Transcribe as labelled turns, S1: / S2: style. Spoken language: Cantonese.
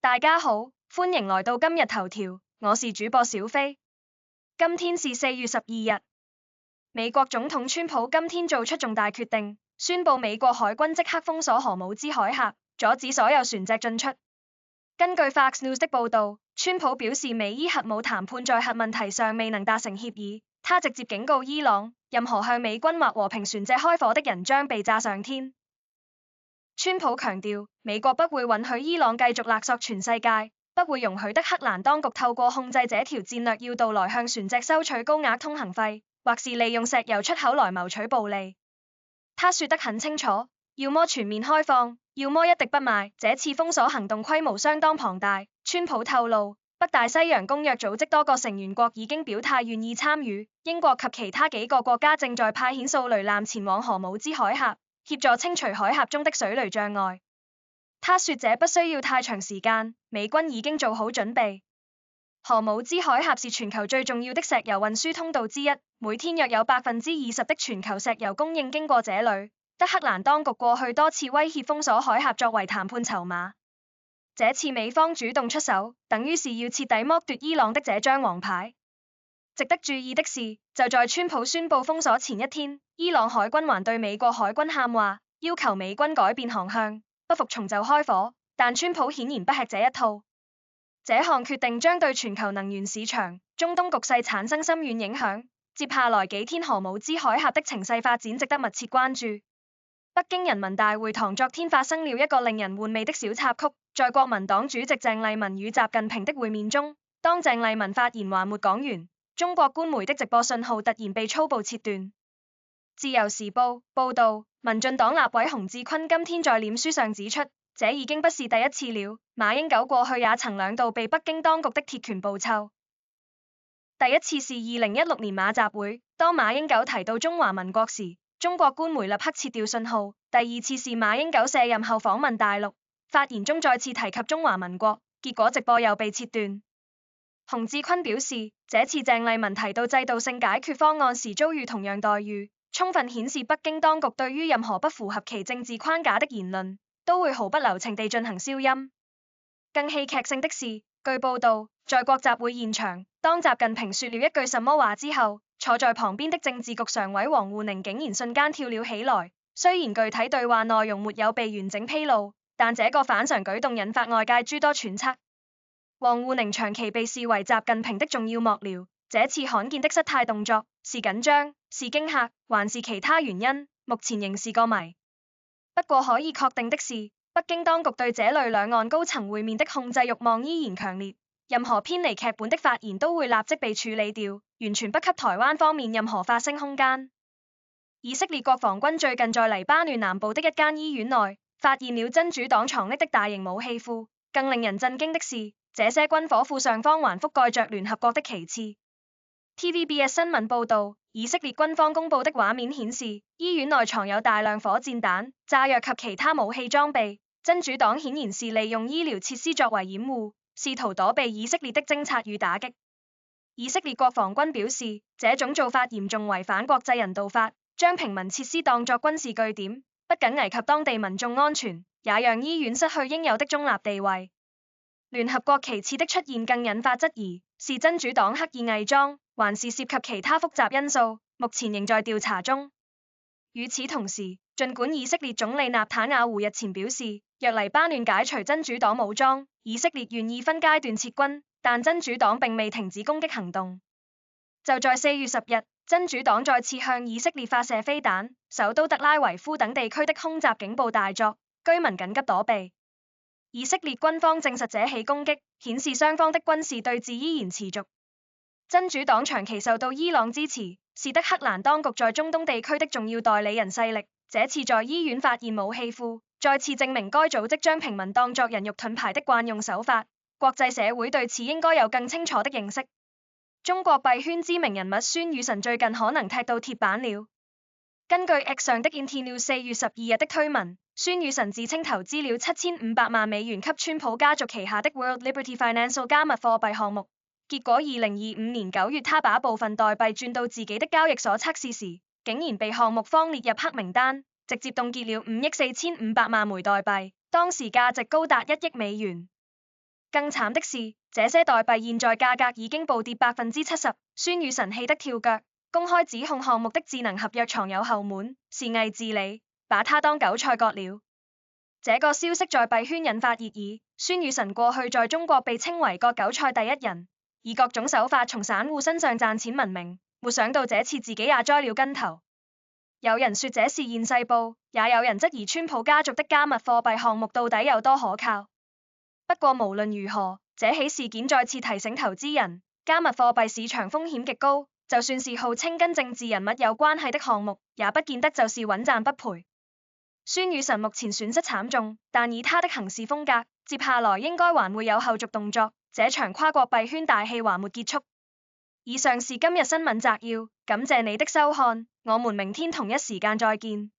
S1: 大家好，歡迎來到今日頭條，我是主播小飛。今天是4月12日，美國總統川普今天做出重大決定，宣布美國海軍即刻封鎖荷姆茲海峽，阻止所有船隻進出。根據 Fox News 的報道，川普表示美伊核武談判在核問題上未能達成協議，他直接警告伊朗，任何向美軍或和平船隻開火的人將被炸上天。川普強調，美國不會允許伊朗繼續勒索全世界，不會容許德黑蘭當局透過控制這條戰略要道來向船隻收取高額通行費，或是利用石油出口來謀取暴利。他說得很清楚，要麼全面開放，要麼一滴不賣。這次封鎖行動規模相當龐大。川普透露，北大西洋公約組織多個成員國已經表態願意參與，英國及其他幾個國家正在派遣掃雷艦前往荷姆茲海峽，協助清除海峽中的水雷障礙。他說這不需要太長時間，美軍已經做好準備。荷姆茲海峽是全球最重要的石油運輸通道之一，每天約有20%的全球石油供應經過這裡。德黑蘭當局過去多次威脅封鎖海峽作為談判籌碼，這次美方主動出手，等於是要徹底剝奪伊朗的這張王牌。值得注意的是，就在川普宣布封鎖前一天，伊朗海軍還對美國海軍喊話，要求美軍改變航向，不服從就開火。但川普顯然不吃這一套，這項決定將對全球能源市場、中東局勢產生深遠影響。接下來幾天荷姆茲海峽的情勢發展值得密切關注。北京人民大會堂昨天發生了一個令人玩味的小插曲，在國民黨主席鄭麗文與習近平的會面中，當鄭麗文發言還沒講完，中國官媒的直播信號突然被粗暴切斷。自由時報報道，民進黨立委洪志坤今天在臉書上指出，這已經不是第一次了，馬英九過去也曾兩度被北京當局的鐵拳暴臭。第一次是2016年馬習會，當馬英九提到中華民國時，中國官媒立刻切掉信號。第二次是馬英九卸任後訪問大陸，發言中再次提及中華民國，結果直播又被切斷。洪志坤表示，這次鄭麗文提到制度性解決方案時遭遇同樣待遇，充分顯示北京當局對於任何不符合其政治框架的言論，都會毫不留情地進行消音。更戲劇性的是，據報道，在國習會現場，當習近平說了一句什麼話之後，坐在旁邊的政治局常委王滬寧竟然瞬間跳了起來。雖然具體對話內容沒有被完整披露，但這個反常舉動引發外界諸多揣測。王滬寧長期被視為習近平的重要幕僚，這次罕見的失態動作，是緊張、是驚嚇，還是其他原因，目前仍是個謎。不過可以確定的是，北京當局對這類兩岸高層會面的控制慾望依然強烈，任何偏離劇本的發言都會立即被處理掉，完全不給台灣方面任何發聲空間。以色列國防軍最近在黎巴嫩南部的一間醫院內發現了真主黨藏匿的大型武器庫，更令人震驚的是，這些軍火庫上方還覆蓋着聯合國的旗幟。TVBS 新聞報道，以色列軍方公布的畫面顯示，醫院內藏有大量火箭彈、炸藥及其他武器裝備。真主黨顯然是利用醫療設施作為掩護，試圖躲避以色列的偵察與打擊。以色列國防軍表示，這種做法嚴重違反國際人道法，將平民設施當作軍事據點，不僅危及當地民眾安全，也讓醫院失去應有的中立地位。聯合國旗幟的出現更引發質疑，是真主黨刻意偽裝，還是涉及其他複雜因素，目前仍在調查中。與此同時，儘管以色列總理納坦雅胡日前表示，若黎巴嫩解除真主黨武裝，以色列願意分階段撤軍，但真主黨並未停止攻擊行動。就在4月10日，真主黨再次向以色列發射飛彈，首都特拉維夫等地區的空襲警報大作，居民緊急躲避。以色列軍方證實這起攻擊，顯示雙方的軍事對峙依然持續。真主黨長期受到伊朗支持，是德黑蘭當局在中東地區的重要代理人勢力。這次在醫院發現武器庫，再次證明該組織將平民當作人肉盾牌的慣用手法。國際社會對此應該有更清楚的認識。中國幣圈知名人物孫宇晨最近可能踢到鐵板了。根據 X 上的 InterNews 4月12日的推文，孫宇晨自稱投資了7500萬美元給川普家族旗下的 World Liberty Financial 加密貨幣項目，結果2025年9月他把部分代幣轉到自己的交易所測試時，竟然被項目方列入黑名單，直接凍結了5億4500萬枚代幣，當時價值高達1億美元。更慘的是，這些代幣現在價格已經暴跌70%。孫宇晨氣得跳腳，公開指控項目的智能合約藏有後門，是偽治理，把他當韭菜割了。這個消息在幣圈引發熱議。孫宇晨過去在中國被稱為割韭菜第一人，以各種手法從散戶身上賺錢聞名，沒想到這次自己也栽了跟頭。有人說這是現世報，也有人質疑川普家族的加密貨幣項目到底有多可靠。不過無論如何，這起事件再次提醒投資人，加密貨幣市場風險極高，就算是號稱跟政治人物有關係的項目，也不見得就是穩賺不賠。孫宇晨目前損失慘重，但以他的行事風格，接下來應該還會有後續動作，這場跨國幣圈大戲還沒結束。以上是今日新聞摘要，感謝你的收看，我們明天同一時間再見。